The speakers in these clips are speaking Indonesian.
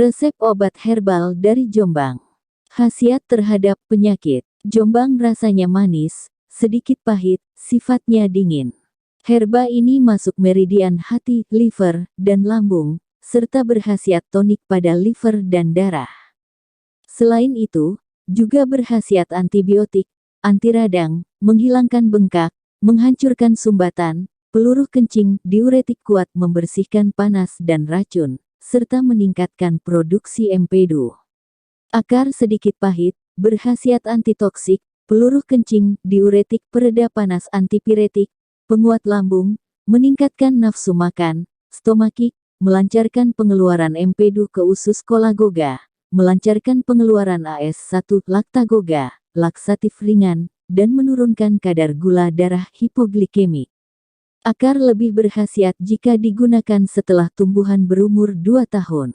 Resep obat herbal dari Jombang. Khasiat terhadap penyakit. Jombang rasanya manis, sedikit pahit, sifatnya dingin. Herba ini masuk meridian hati, liver, dan lambung, serta berkhasiat tonik pada liver dan darah. Selain itu, juga berkhasiat antibiotik, anti radang, menghilangkan bengkak, menghancurkan sumbatan, peluruh kencing, diuretik kuat, membersihkan panas dan racun, serta meningkatkan produksi empedu. Akar sedikit pahit, berkhasiat antitoksik, peluruh kencing, diuretik, pereda panas, antipiretik, penguat lambung, meningkatkan nafsu makan, stomakik, melancarkan pengeluaran empedu ke usus kolagoga, melancarkan pengeluaran AS1 laktagoga, laksatif ringan, dan menurunkan kadar gula darah hipoglikemik. Akar lebih berkhasiat jika digunakan setelah tumbuhan berumur 2 tahun.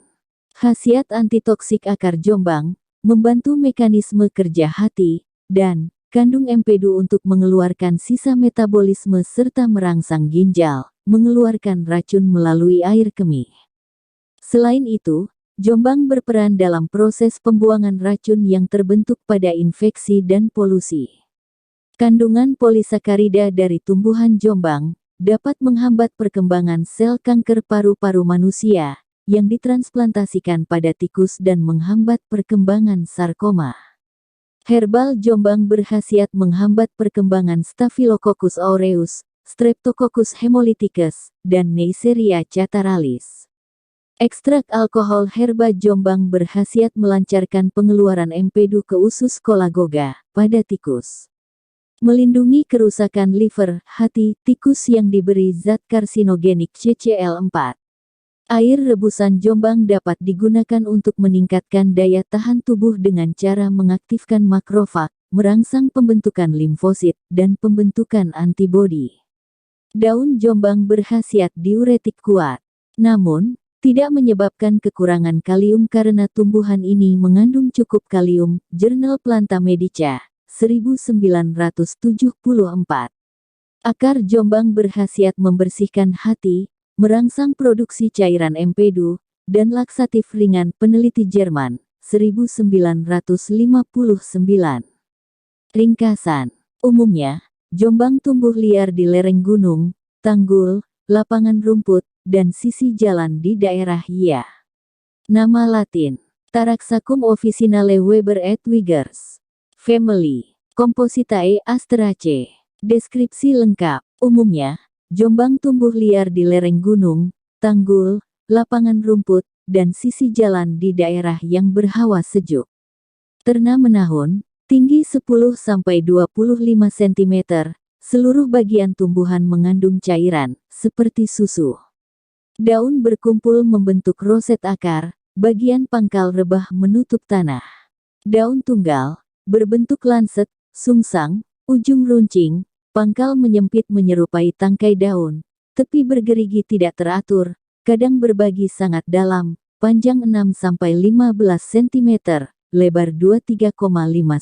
Khasiat antitoksik akar Jombang, membantu mekanisme kerja hati, dan kandung empedu untuk mengeluarkan sisa metabolisme serta merangsang ginjal, mengeluarkan racun melalui air kemih. Selain itu, Jombang berperan dalam proses pembuangan racun yang terbentuk pada infeksi dan polusi. Kandungan polisakarida dari tumbuhan Jombang dapat menghambat perkembangan sel kanker paru-paru manusia yang ditransplantasikan pada tikus dan menghambat perkembangan sarkoma. Herbal Jombang berkhasiat menghambat perkembangan Staphylococcus aureus, Streptococcus hemolyticus, dan Neisseria cataralis. Ekstrak alkohol herba Jombang berkhasiat melancarkan pengeluaran empedu ke usus kolagoga pada tikus. Melindungi kerusakan liver, hati, tikus yang diberi zat karsinogenik CCl4. Air rebusan Jombang dapat digunakan untuk meningkatkan daya tahan tubuh dengan cara mengaktifkan makrofag, merangsang pembentukan limfosit, dan pembentukan antibodi. Daun Jombang berkhasiat diuretik kuat. Namun, tidak menyebabkan kekurangan kalium karena tumbuhan ini mengandung cukup kalium. Jurnal Planta Medica, 1974. Akar Jombang berkhasiat membersihkan hati, merangsang produksi cairan empedu, dan laksatif ringan. Peneliti Jerman, 1959. Ringkasan. Umumnya, Jombang tumbuh liar di lereng gunung, tanggul, lapangan rumput, dan sisi jalan di daerah Hia. Nama latin, Taraxacum officinale Weber et Wiggers. Family, Compositae Asteraceae. Deskripsi lengkap. Umumnya, Jombang tumbuh liar di lereng gunung, tanggul, lapangan rumput, dan sisi jalan di daerah yang berhawa sejuk. Terna menahun, tinggi 10–25 cm, seluruh bagian tumbuhan mengandung cairan, seperti susu. Daun berkumpul membentuk roset akar, bagian pangkal rebah menutup tanah. Daun tunggal, berbentuk lancet, sungsang, ujung runcing, pangkal menyempit menyerupai tangkai daun, tepi bergerigi tidak teratur, kadang berbagi sangat dalam, panjang 6–15 cm, lebar 2–3,5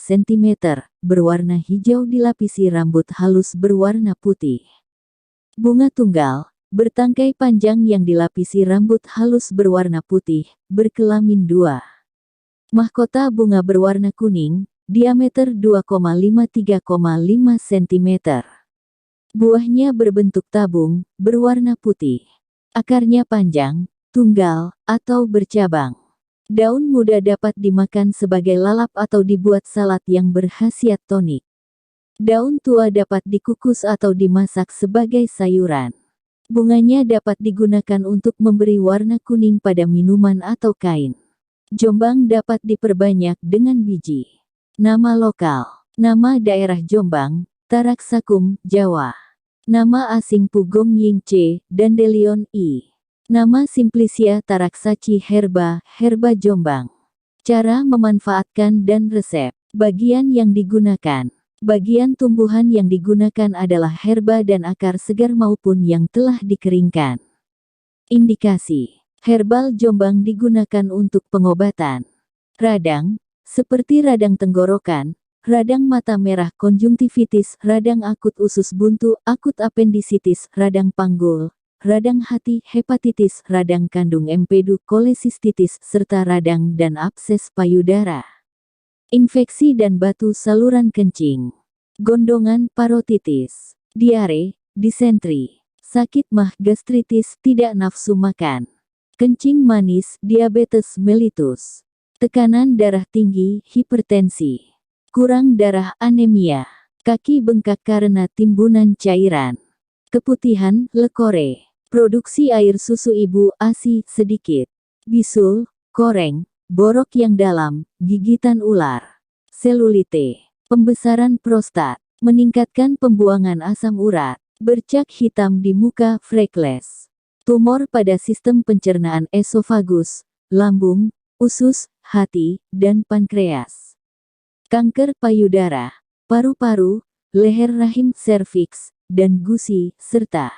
cm, berwarna hijau dilapisi rambut halus berwarna putih. Bunga tunggal, bertangkai panjang yang dilapisi rambut halus berwarna putih, berkelamin 2. Mahkota bunga berwarna kuning, diameter 2,5–3,5 cm. Buahnya berbentuk tabung, berwarna putih. Akarnya panjang, tunggal, atau bercabang. Daun muda dapat dimakan sebagai lalap atau dibuat salad yang berkhasiat tonik. Daun tua dapat dikukus atau dimasak sebagai sayuran. Bunganya dapat digunakan untuk memberi warna kuning pada minuman atau kain. Jombang dapat diperbanyak dengan biji. Nama lokal. Nama daerah Jombang, Taraxacum, Jawa. Nama asing Pugong Ying C. Dandelion I. Nama Simplicia taraxacii herba, herba Jombang. Cara memanfaatkan dan resep. Bagian yang digunakan. Bagian tumbuhan yang digunakan adalah herba dan akar segar maupun yang telah dikeringkan. Indikasi. Herbal Jombang digunakan untuk pengobatan radang, seperti radang tenggorokan, radang mata merah konjungtivitis, radang akut usus buntu, akut apendisitis, radang panggul, radang hati, hepatitis, radang kandung empedu, kolesistitis, serta radang dan abses payudara. Infeksi dan batu saluran kencing. Gondongan, parotitis, diare, disentri, sakit mah, gastritis, tidak nafsu makan, kencing manis, diabetes mellitus, tekanan darah tinggi, hipertensi, kurang darah, anemia, kaki bengkak karena timbunan cairan, keputihan, lekore, produksi air susu ibu ASI sedikit, bisul, koreng, borok yang dalam, gigitan ular, selulite, pembesaran prostat, meningkatkan pembuangan asam urat, bercak hitam di muka, freckles, tumor pada sistem pencernaan esofagus, lambung, usus, hati, dan pankreas, kanker payudara, paru-paru, leher rahim, serviks, dan gusi, serta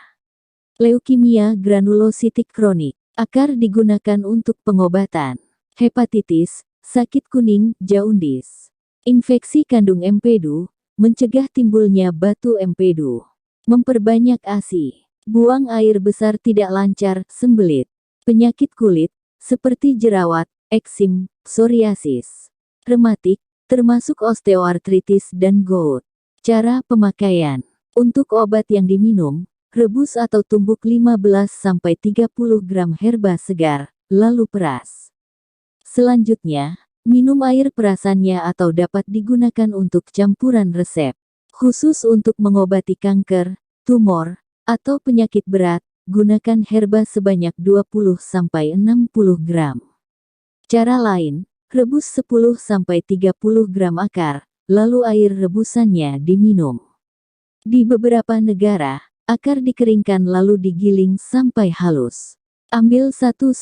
leukemia granulositik kronik. Akar digunakan untuk pengobatan hepatitis, sakit kuning, jaundice, infeksi kandung empedu, mencegah timbulnya batu empedu, memperbanyak ASI, buang air besar tidak lancar, sembelit, penyakit kulit, seperti jerawat, eksim, psoriasis, rematik, termasuk osteoartritis dan gout. Cara pemakaian. Untuk obat yang diminum, rebus atau tumbuk 15-30 gram herba segar, lalu peras. Selanjutnya, minum air perasannya atau dapat digunakan untuk campuran resep. Khusus untuk mengobati kanker, tumor, atau penyakit berat, gunakan herba sebanyak 20-60 gram. Cara lain, rebus 10-30 gram akar, lalu air rebusannya diminum. Di beberapa negara, akar dikeringkan lalu digiling sampai halus. Ambil 1-2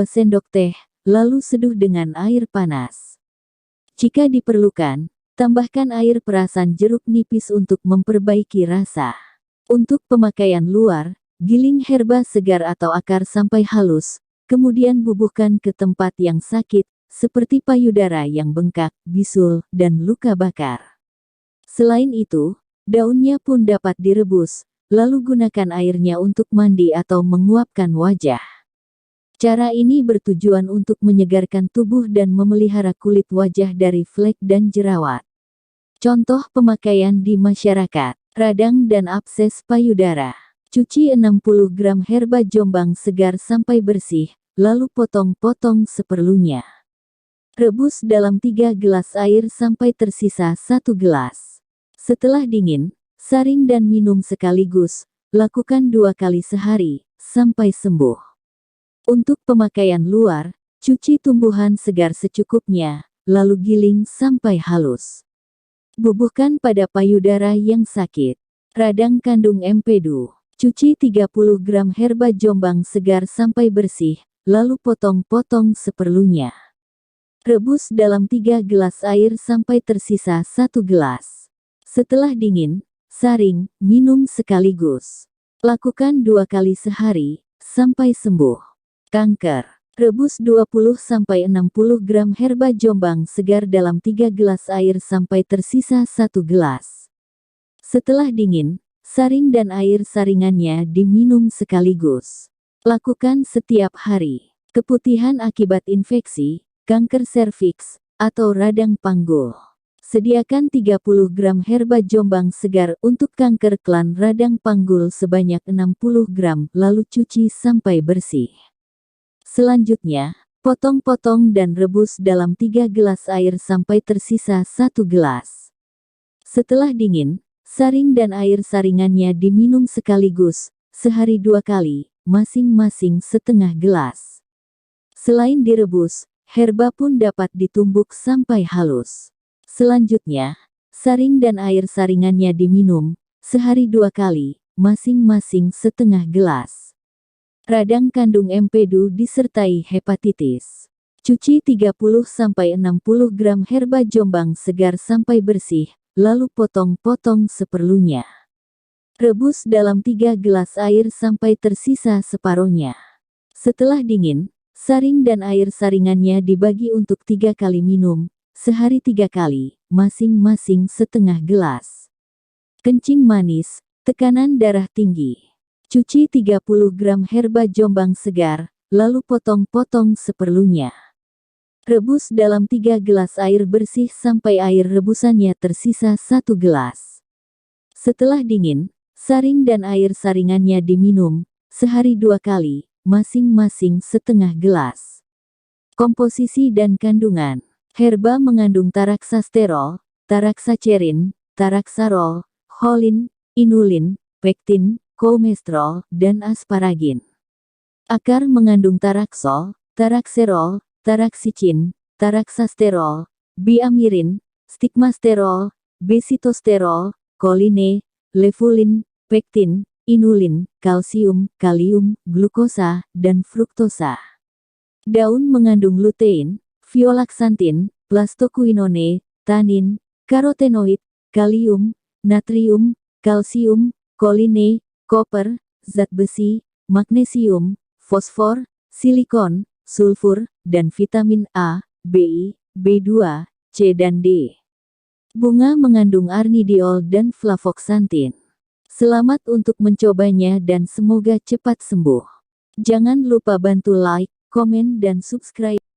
sendok teh, lalu seduh dengan air panas. Jika diperlukan, tambahkan air perasan jeruk nipis untuk memperbaiki rasa. Untuk pemakaian luar, giling herba segar atau akar sampai halus, kemudian bubuhkan ke tempat yang sakit, seperti payudara yang bengkak, bisul, dan luka bakar. Selain itu, daunnya pun dapat direbus, lalu gunakan airnya untuk mandi atau menguapkan wajah. Cara ini bertujuan untuk menyegarkan tubuh dan memelihara kulit wajah dari flek dan jerawat. Contoh pemakaian di masyarakat, radang dan abses payudara. Cuci 60 gram herba jombang segar sampai bersih, lalu potong-potong seperlunya. Rebus dalam 3 gelas air sampai tersisa 1 gelas. Setelah dingin, saring dan minum sekaligus, lakukan 2 kali sehari, sampai sembuh. Untuk pemakaian luar, cuci tumbuhan segar secukupnya, lalu giling sampai halus. Bubuhkan pada payudara yang sakit. Radang kandung empedu. Cuci 30 gram herba jombang segar sampai bersih, lalu potong-potong seperlunya. Rebus dalam 3 gelas air sampai tersisa 1 gelas. Setelah dingin, saring, minum sekaligus. Lakukan 2 kali sehari, sampai sembuh. Kanker. Rebus 20-60 gram herba jombang segar dalam 3 gelas air sampai tersisa 1 gelas. Setelah dingin, saring dan air saringannya diminum sekaligus. Lakukan setiap hari. Keputihan akibat infeksi, kanker serviks, atau radang panggul. Sediakan 30 gram herba jombang segar untuk kanker klan radang panggul sebanyak 60 gram, lalu cuci sampai bersih. Selanjutnya, potong-potong dan rebus dalam 3 gelas air sampai tersisa 1 gelas. Setelah dingin, saring dan air saringannya diminum sekaligus, sehari 2 kali, masing-masing setengah gelas. Selain direbus, herba pun dapat ditumbuk sampai halus. Selanjutnya, saring dan air saringannya diminum, sehari 2 kali, masing-masing setengah gelas. Radang kandung empedu disertai hepatitis. Cuci 30-60 gram herba jombang segar sampai bersih, lalu potong-potong seperlunya. Rebus dalam 3 gelas air sampai tersisa separohnya. Setelah dingin, saring dan air saringannya dibagi untuk 3 kali minum, sehari 3 kali, masing-masing setengah gelas. Kencing manis, tekanan darah tinggi. Cuci 30 gram herba Jombang segar, lalu potong-potong seperlunya. Rebus dalam 3 gelas air bersih sampai air rebusannya tersisa 1 gelas. Setelah dingin, saring dan air saringannya diminum, sehari 2 kali, masing-masing setengah gelas. Komposisi dan kandungan. Herba mengandung taraksasterol, taraksacerin, taraksarol, holin, inulin, pektin, kolesterol, dan asparagin. Akar mengandung taraksol, tarakserol, taraksicin, taraksasterol, biamirin, stigmasterol, besitosterol, koline, levulin, pektin, inulin, kalsium, kalium, glukosa, dan fruktosa. Daun mengandung lutein, violaksantin, plastoquinone, tanin, karotenoid, kalium, natrium, kalsium, koline, koper, zat besi, magnesium, fosfor, silikon, sulfur, dan vitamin A, B, B2, C dan D. Bunga mengandung arnidiol dan flavoxantin. Selamat untuk mencobanya dan semoga cepat sembuh. Jangan lupa bantu like, komen dan subscribe.